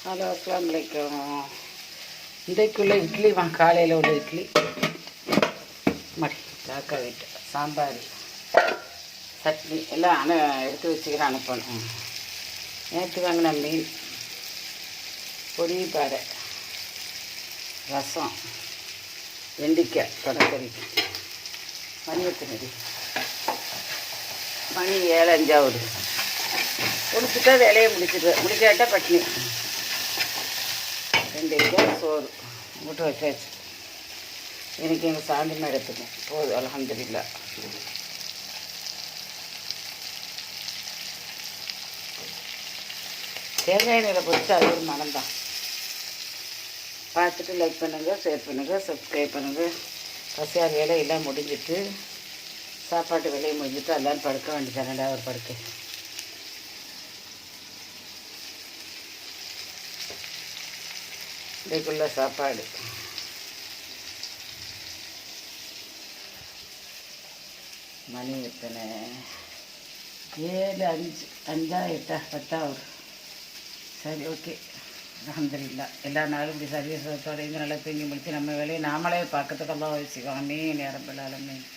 Hello அஸ்ஸலாமு அலைக்கும். இன்றைக்குள்ள இட்லி காலையில் உள்ள இட்லி மடி காக்கா வீட்டு சாம்பார் சட்னி எல்லாம் எடுத்து வச்சுக்கிறேன் அனுப்பணும். நேற்று வாங்கின மீன் பொடி பாறை ரசம் வெண்டிக்காய் தொடக்கறி மணி எத்தனை மணி 7:05 முடிச்சுட்டா வேலையை முடிக்காட்டா பட்னி. வெண்டைக்காய் சோறு மூட்டை வச்சாச்சு. எனக்கு எங்கள் சாந்திமா எடுத்துக்கும் போதும் அல்ஹம்துலில்லாஹ். தேங்காய் எண்ணெயில் பொறிச்சு அது ஒரு மனம்தான். பார்த்துட்டு லைக் பண்ணுங்கள், ஷேர் பண்ணுங்கள், சப்ஸ்கிரைப் பண்ணுங்கள். பசியார் வேலையெல்லாம் முடிஞ்சிட்டு சாப்பாட்டு வேலையை முடிஞ்சிட்டு எல்லோரும் படுக்க வேண்டியதானடா ஒரு படுக்கை. இன்றைக்குள்ள சாப்பாடு மணி எத்தனை 7:05 8 10 சரி, ஓகே அல்ஹம்துலில்லாஹ். எல்லா நாளும் இப்படி சர்வீஸ் தொடங்கி நல்லா தூங்கி முடித்து நம்ம வேலையை நாமளே பார்க்கறதுக்கு எல்லாம் வச்சுக்கோங்க. நேரம் பிள்ளாலுமே